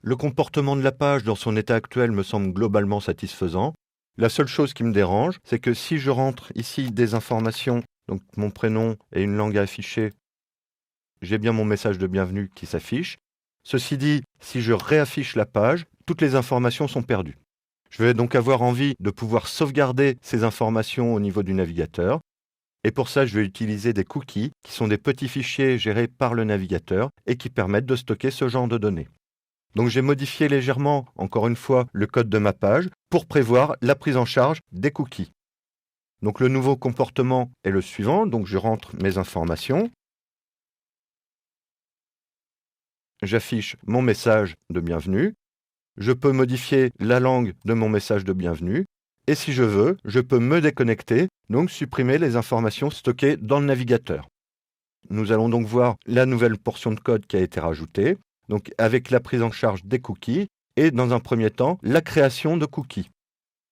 Le comportement de la page dans son état actuel me semble globalement satisfaisant. La seule chose qui me dérange, c'est que si je rentre ici des informations, donc mon prénom et une langue à afficher, j'ai bien mon message de bienvenue qui s'affiche. Ceci dit, si je réaffiche la page, toutes les informations sont perdues. Je vais donc avoir envie de pouvoir sauvegarder ces informations au niveau du navigateur. Et pour ça, je vais utiliser des cookies, qui sont des petits fichiers gérés par le navigateur et qui permettent de stocker ce genre de données. Donc j'ai modifié légèrement, encore une fois, le code de ma page pour prévoir la prise en charge des cookies. Donc le nouveau comportement est le suivant, donc je rentre mes informations. J'affiche mon message de bienvenue. Je peux modifier la langue de mon message de bienvenue. Et si je veux, je peux me déconnecter, donc supprimer les informations stockées dans le navigateur. Nous allons donc voir la nouvelle portion de code qui a été rajoutée, donc avec la prise en charge des cookies et dans un premier temps, la création de cookies.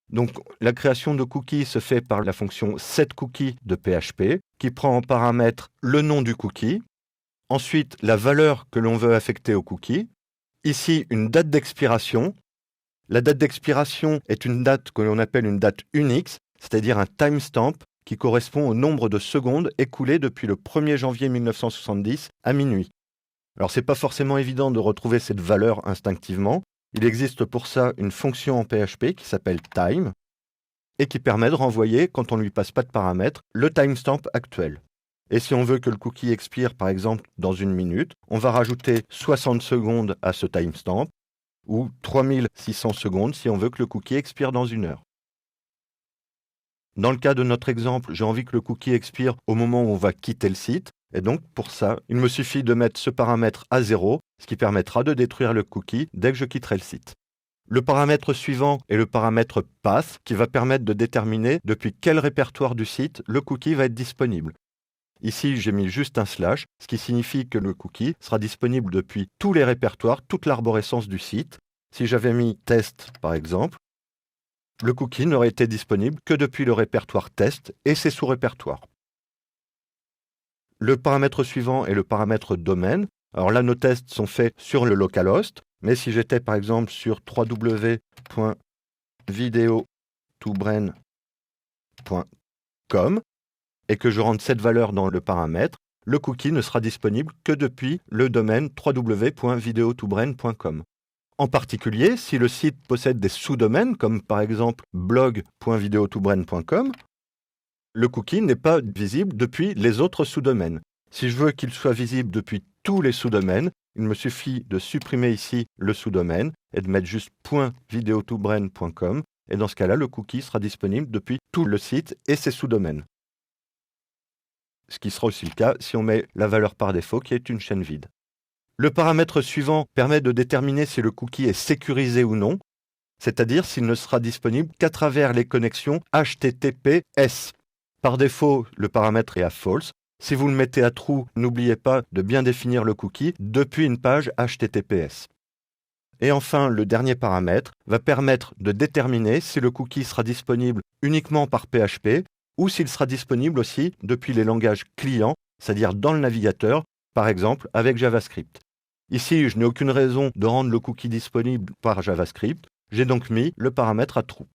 Donc la création de cookies se fait par la fonction setCookie de PHP qui prend en paramètre le nom du cookie, ensuite la valeur que l'on veut affecter au cookie, ici une date d'expiration. La date d'expiration est une date que l'on appelle une date Unix, c'est-à-dire un timestamp qui correspond au nombre de secondes écoulées depuis le 1er janvier 1970 à minuit. Alors c'est pas forcément évident de retrouver cette valeur instinctivement. Il existe pour ça une fonction en PHP qui s'appelle time et qui permet de renvoyer, quand on ne lui passe pas de paramètres, le timestamp actuel. Et si on veut que le cookie expire par exemple dans une minute, on va rajouter 60 secondes à ce timestamp ou 3600 secondes si on veut que le cookie expire dans une heure. Dans le cas de notre exemple, j'ai envie que le cookie expire au moment où on va quitter le site, et donc pour ça, il me suffit de mettre ce paramètre à 0, ce qui permettra de détruire le cookie dès que je quitterai le site. Le paramètre suivant est le paramètre path, qui va permettre de déterminer depuis quel répertoire du site le cookie va être disponible. Ici, j'ai mis juste un slash, ce qui signifie que le cookie sera disponible depuis tous les répertoires, toute l'arborescence du site. Si j'avais mis test, par exemple, le cookie n'aurait été disponible que depuis le répertoire test et ses sous-répertoires. Le paramètre suivant est le paramètre domaine. Alors là, nos tests sont faits sur le localhost, mais si j'étais par exemple sur www.videotobrain.com, et que je rentre cette valeur dans le paramètre, le cookie ne sera disponible que depuis le domaine www.videotobrain.com. En particulier, si le site possède des sous-domaines, comme par exemple blog.videotobrain.com, le cookie n'est pas visible depuis les autres sous-domaines. Si je veux qu'il soit visible depuis tous les sous-domaines, il me suffit de supprimer ici le sous-domaine et de mettre juste .videotobrain.com, et dans ce cas-là, le cookie sera disponible depuis tout le site et ses sous-domaines. Ce qui sera aussi le cas si on met la valeur par défaut qui est une chaîne vide. Le paramètre suivant permet de déterminer si le cookie est sécurisé ou non, c'est-à-dire s'il ne sera disponible qu'à travers les connexions HTTPS. Par défaut, le paramètre est à false. Si vous le mettez à true, n'oubliez pas de bien définir le cookie depuis une page HTTPS. Et enfin, le dernier paramètre va permettre de déterminer si le cookie sera disponible uniquement par PHP ou s'il sera disponible aussi depuis les langages clients, c'est-à-dire dans le navigateur, par exemple avec JavaScript. Ici, je n'ai aucune raison de rendre le cookie disponible par JavaScript, j'ai donc mis le paramètre à true.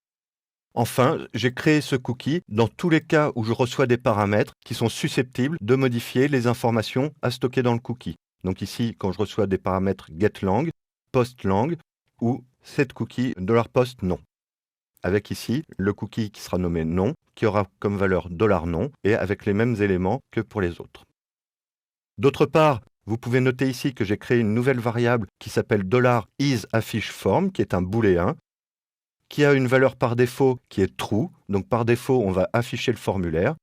Enfin, j'ai créé ce cookie dans tous les cas où je reçois des paramètres qui sont susceptibles de modifier les informations à stocker dans le cookie. Donc ici, quand je reçois des paramètres getLang, postLang ou setCookie $post non. Avec ici le cookie qui sera nommé non, qui aura comme valeur $non et avec les mêmes éléments que pour les autres. D'autre part, vous pouvez noter ici que j'ai créé une nouvelle variable qui s'appelle $isAfficheForm, qui est un booléen, qui a une valeur par défaut qui est true, donc par défaut on va afficher le formulaire.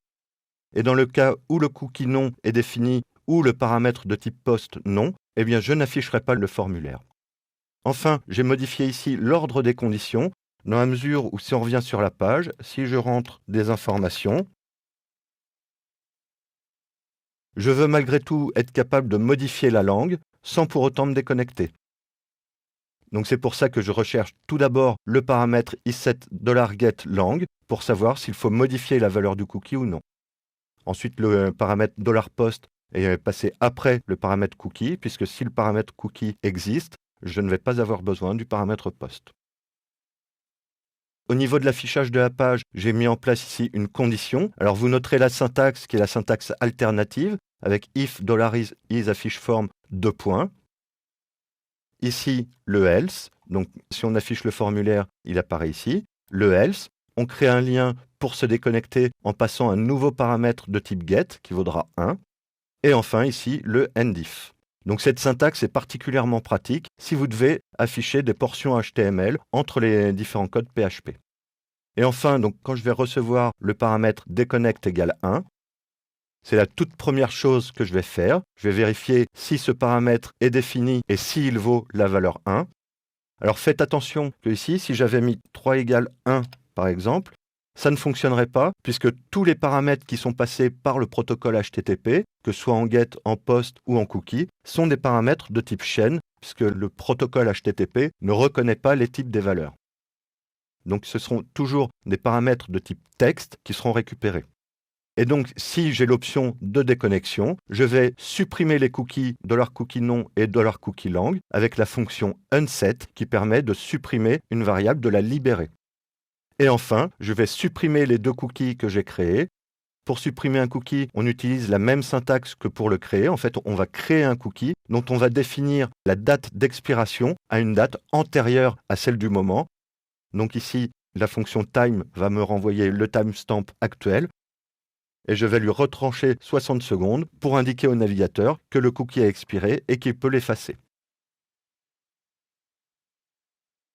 Et dans le cas où le cookie non est défini ou le paramètre de type post non, eh bien je n'afficherai pas le formulaire. Enfin, j'ai modifié ici l'ordre des conditions, dans la mesure où si on revient sur la page, si je rentre des informations, je veux malgré tout être capable de modifier la langue sans pour autant me déconnecter. Donc c'est pour ça que je recherche tout d'abord le paramètre isSet$getLang pour savoir s'il faut modifier la valeur du cookie ou non. Ensuite, le paramètre $post est passé après le paramètre cookie, puisque si le paramètre cookie existe, je ne vais pas avoir besoin du paramètre post. Au niveau de l'affichage de la page, j'ai mis en place ici une condition. Alors vous noterez la syntaxe qui est la syntaxe alternative avec if $is_affiche_form : Ici, le else. Donc si on affiche le formulaire, il apparaît ici. Le else, on crée un lien pour se déconnecter en passant un nouveau paramètre de type get qui vaudra 1. Et enfin ici, le endif. Donc cette syntaxe est particulièrement pratique si vous devez afficher des portions HTML entre les différents codes PHP. Et enfin, donc, quand je vais recevoir le paramètre déconnect égale 1, c'est la toute première chose que je vais faire. Je vais vérifier si ce paramètre est défini et s'il vaut la valeur 1. Alors faites attention que ici, si j'avais mis 3 égale 1 par exemple, ça ne fonctionnerait pas puisque tous les paramètres qui sont passés par le protocole HTTP, que ce soit en get, en post ou en cookie, sont des paramètres de type chaîne puisque le protocole HTTP ne reconnaît pas les types des valeurs. Donc ce seront toujours des paramètres de type texte qui seront récupérés. Et donc si j'ai l'option de déconnexion, je vais supprimer les cookies $cookie_nom et $cookie_lang avec la fonction unset qui permet de supprimer une variable, de la libérer. Et enfin, je vais supprimer les 2 cookies que j'ai créés. Pour supprimer un cookie, on utilise la même syntaxe que pour le créer. En fait, on va créer un cookie dont on va définir la date d'expiration à une date antérieure à celle du moment. Donc ici, la fonction time va me renvoyer le timestamp actuel et je vais lui retrancher 60 secondes pour indiquer au navigateur que le cookie a expiré et qu'il peut l'effacer.